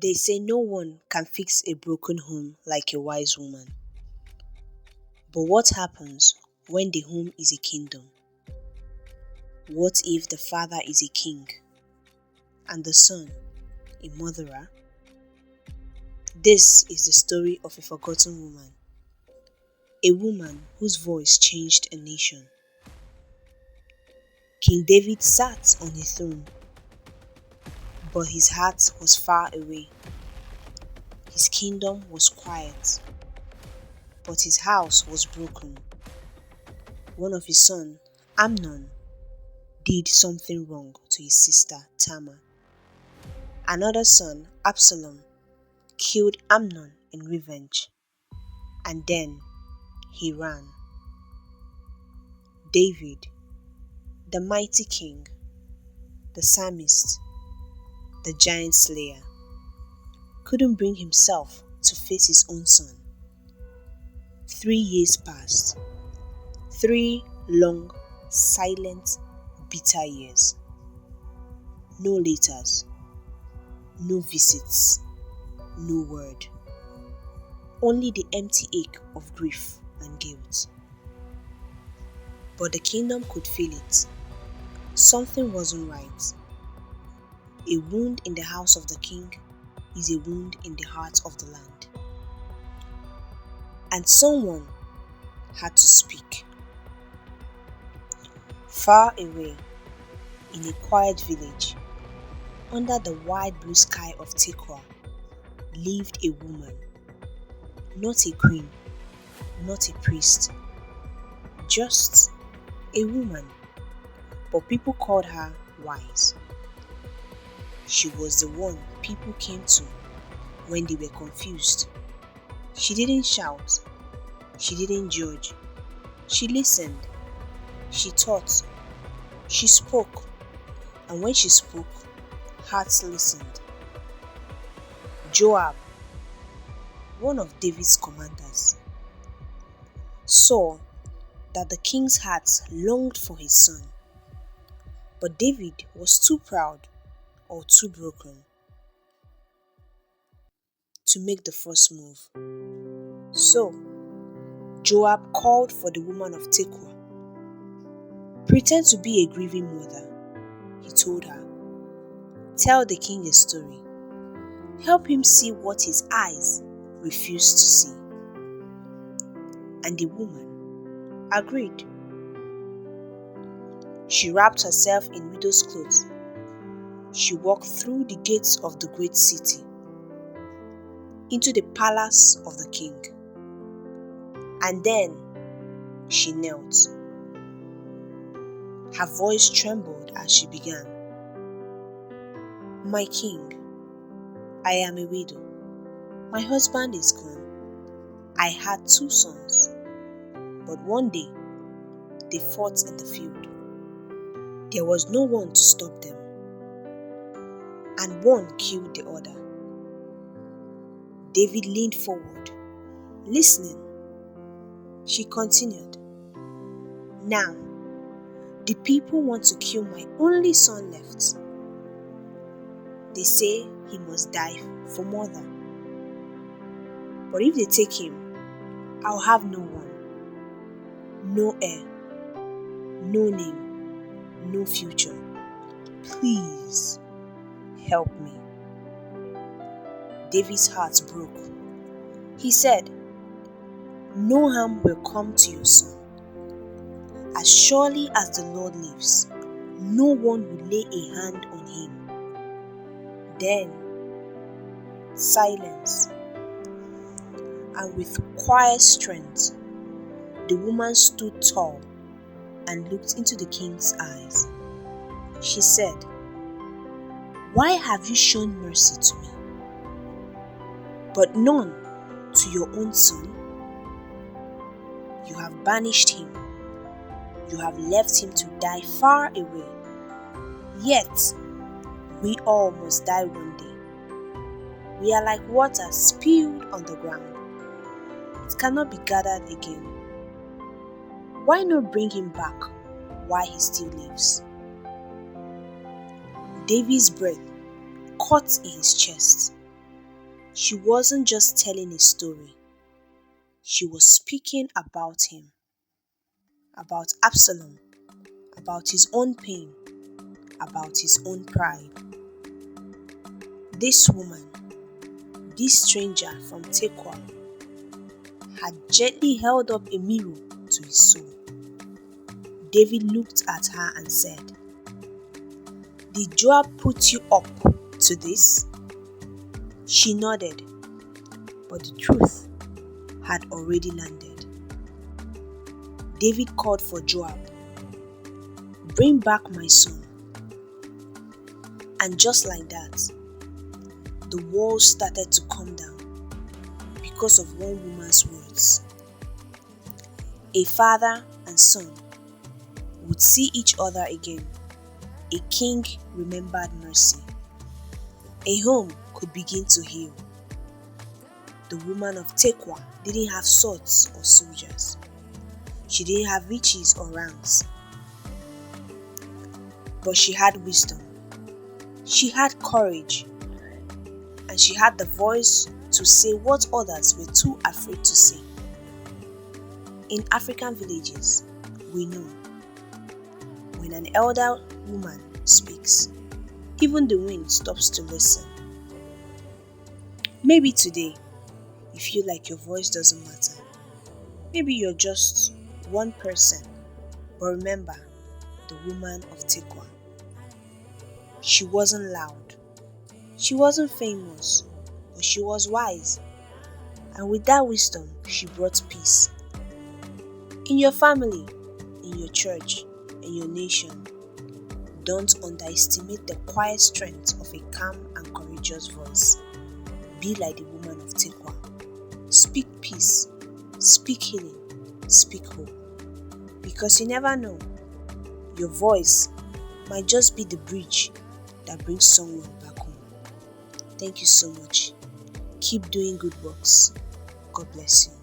They say no one can fix a broken home like a wise woman. But what happens when the home is a kingdom? What if the father is a king and the son a murderer? This is the story of a forgotten woman, a woman whose voice changed a nation. King David sat on a throne, but his heart was far away. His kingdom was quiet, but his house was broken. One of his sons, Amnon, did something wrong to his sister Tamar. Another son, Absalom, killed Amnon in revenge, and then he ran. David, the mighty king, the psalmist, the giant slayer, couldn't bring himself to face his own son. 3 years passed. 3 long, silent, bitter years. No letters, no visits, no word. Only the empty ache of grief and guilt. But the kingdom could feel it. Something wasn't right. A wound in the house of the king is a wound in the heart of the land. And someone had to speak. Far away, in a quiet village, under the wide blue sky of Tekoa, lived a woman. Not a queen, not a priest, just a woman. But people called her wise. She was the one people came to when they were confused. She didn't shout. She didn't judge. She listened. She taught. She spoke. And when she spoke, hearts listened. Joab, one of David's commanders, saw that the king's heart longed for his son. But David was too proud or too broken to make the first move. So, Joab called for the woman of Tekoa. Pretend to be a grieving mother, he told her. Tell the king a story. Help him see what his eyes refused to see. And the woman agreed. She wrapped herself in widow's clothes. She walked through the gates of the great city into the palace of the king. And then she knelt. Her voice trembled as she began. My king, I am a widow. My husband is gone. I had 2 sons, but one day they fought in the field. There was no one to stop them, and one killed the other. David leaned forward, listening. She continued, Now, the people want to kill my only son left. They say he must die for murder. But if they take him, I'll have no one, no heir, no name, no future. Please help me. David's heart broke. He said, No harm will come to your son. As surely as the Lord lives, no one will lay a hand on him. Then, silence, and with quiet strength, the woman stood tall and looked into the king's eyes. She said, Why have you shown mercy to me, but none to your own son? You have banished him. You have left him to die far away. Yet, we all must die one day. We are like water spilled on the ground. It cannot be gathered again. Why not bring him back while he still lives? David's breath caught in his chest. She wasn't just telling a story, she was speaking about him, about Absalom, about his own pain, about his own pride. This woman, this stranger from Tekoa, had gently held up a mirror to his soul. David looked at her and said, "Did Joab put you up to this?" She nodded, but the truth had already landed. David called for Joab, "Bring back my son." And just like that, the walls started to come down because of one woman's words. A father and son would see each other again. A king remembered mercy. A home could begin to heal. The woman of Tekoa didn't have swords or soldiers. She didn't have riches or ranks. But she had wisdom. She had courage. And she had the voice to say what others were too afraid to say. In African villages, we know when an elder woman speaks, even the wind stops to listen. Maybe today, you feel like your voice doesn't matter. Maybe you're just one person, but remember the woman of Tekoa. She wasn't loud. She wasn't famous, but she was wise. And with that wisdom, she brought peace. In your family, in your church, in your nation, don't underestimate the quiet strength of a calm and courageous voice. Be like the woman of Tekoa. Speak peace, speak healing, speak hope. Because you never know, your voice might just be the bridge that brings someone back home. Thank you so much. Keep doing good works. God bless you.